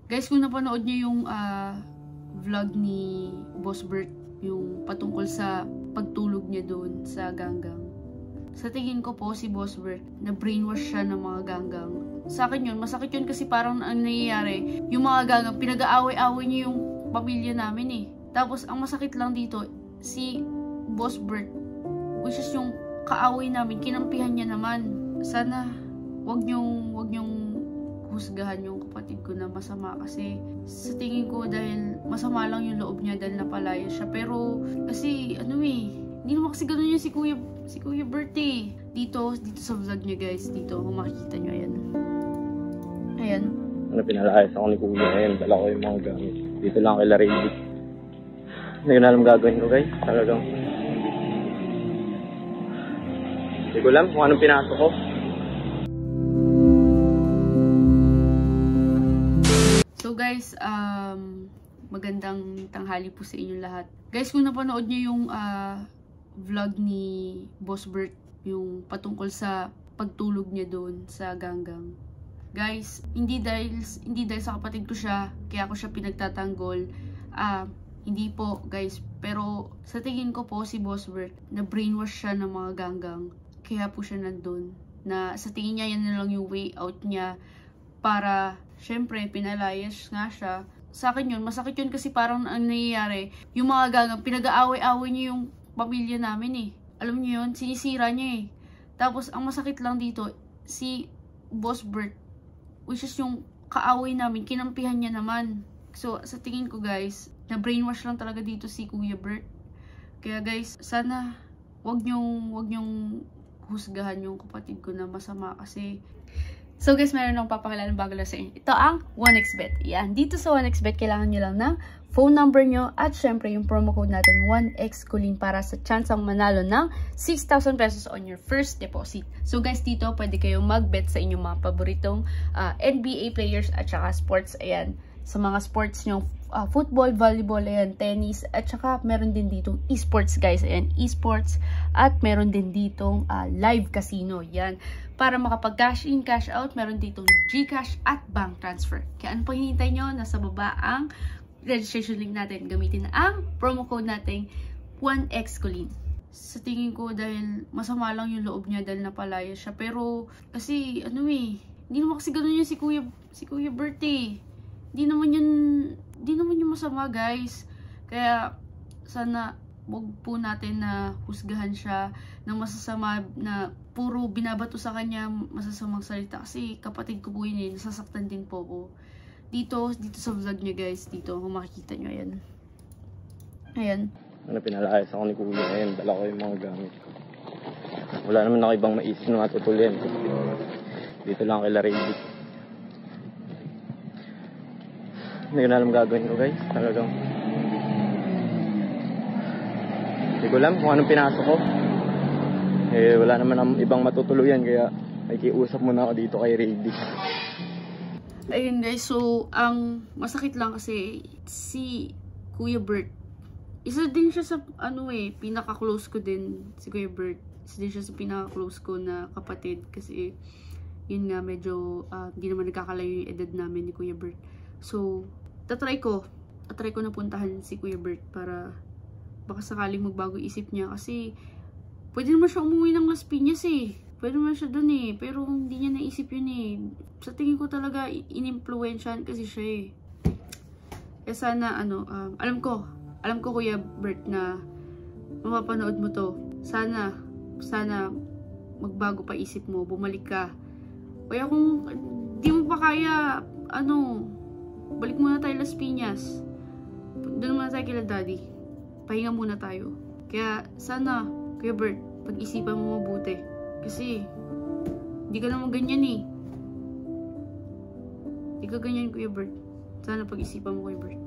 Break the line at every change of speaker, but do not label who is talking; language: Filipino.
Guys, kung napanood niyo yung vlog ni Boss Bert, yung patungkol sa pagtulog niya doon sa ganggang. Sa tingin ko po si Boss Bert, na brainwash siya ng mga ganggang. Sa akin yun, masakit yun kasi parang ang nangyayari, yung mga ganggang, pinag-aaway-aaway niyo yung pamilya namin eh. Tapos, ang masakit lang dito, si Boss Bert, which is yung kaaway namin, kinampihan niya naman. Sana, wag niyong husgahan yung kapatid ko na masama kasi sa tingin ko dahil masama lang yung loob niya dahil napalaya siya. Pero, kasi, hindi naman kasi ganun yun si Kuya Bert eh. Dito sa vlog niya guys, dito, kung makikita nyo, ayan.
Pinalayas ako ni Kuya, ayan, dala ko yung mga gamit. Dito lang kay Larry. Hindi ko na alam gagawin ko guys, talagang. Hindi ko alam kung anong pinasok ko.
So guys, magandang tanghali po sa inyong lahat. Guys, kung napanood niyo yung vlog ni Boss Bert, yung patungkol sa pagtulog niya doon sa ganggang. Guys, hindi dahil sa kapatid ko siya, kaya ako siya pinagtatanggol. Hindi po guys, pero sa tingin ko po si Boss Bert, na brainwash siya ng mga ganggang. Kaya po siya nandun. Na sa tingin niya yan na lang yung way out niya para, syempre, pinalayas nga siya. Sa akin yun, masakit yun kasi parang ang nangyayari, yung mga ganggang, pinag-aaway-aaway niyo yung pamilya namin eh. Alam niyo yun, sinisira niya eh. Tapos, ang masakit lang dito, si Boss Bert, which is yung kaaway namin, kinampihan niya naman. So, sa tingin ko guys, na brainwash lang talaga dito si Kuya Bert. Kaya guys, sana, wag niyong husgahan yung kapatid ko na masama kasi. So guys, meron akong papakilala bago lang sa inyo. Ito ang 1xBet. Yan. Dito sa 1xBet, kailangan nyo lang ng phone number nyo at syempre yung promo code natin 1xCoolin para sa chance ang manalo ng 6,000 pesos on your first deposit. So guys, dito pwede kayong mag-bet sa inyong mga paboritong NBA players at saka sports. Ayan. Sa mga sports nyo, football, volleyball, ayan, tennis, at saka meron din ditong esports guys, ayan, esports, at meron din ditong live casino, yan. Para makapag-cash in, cash out, meron ditong GCash at bank transfer. Kaya ano pang hinihintay nyo? Nasa baba ang registration link natin. Gamitin ang promo code natin 1xCoolin. Sa tingin ko dahil masama lang yung loob niya dahil napalaya siya. Pero kasi hindi naman kasi ganun yun si Kuya Bert eh. Hindi naman yun masama guys. Kaya sana wag po natin na husgahan siya ng masasama na puro binabato sa kanya masasamang salita. Kasi kapatid ko po yun eh. Nasasaktan din po ko. Dito sa vlog niya guys. Dito kung makikita nyo. Ayan.
Pinalayas ako ni Kuya, ayan, dala ko yung mga gamit. Wala naman ako ibang maisip na matutuloy. Dito lang kay Larry. Hindi ko na alam gagawin ko guys, talagang. Hindi ko alam kung anong pinasok ko. Wala naman ang ibang matutuluyan kaya nakikiusap muna ako dito kay Rady.
Ayun guys, so ang masakit lang kasi si Kuya Bert, isa din siya sa pinaka-close ko din si Kuya Bert. Isa din siya sa pinaka-close ko na kapatid kasi yun nga medyo hindi naman nagkakalayo yung edad namin ni Kuya Bert. So, tatry ko na puntahan si Kuya Bert para baka sakaling magbago isip niya kasi pwede naman siya umuwi ng Las Piñas eh. Pwede naman siya dun eh, pero hindi niya naisip yun eh. Sa tingin ko talaga inimpluwensyahan kasi siya eh. Kaya sana alam ko Kuya Bert na mapapanood mo to. Sana magbago pa isip mo, bumalik ka. Kaya kung di mo pa kaya, balik muna tayo Las Piñas. Doon muna tayo kila Daddy. Pahinga muna tayo. Kaya sana, Kuya Bert, pag-isipan mo mabuti. Kasi, hindi ka naman ganyan eh. Hindi ka ganyan, Kuya Bert. Sana pag-isipan mo, Kuya Bert.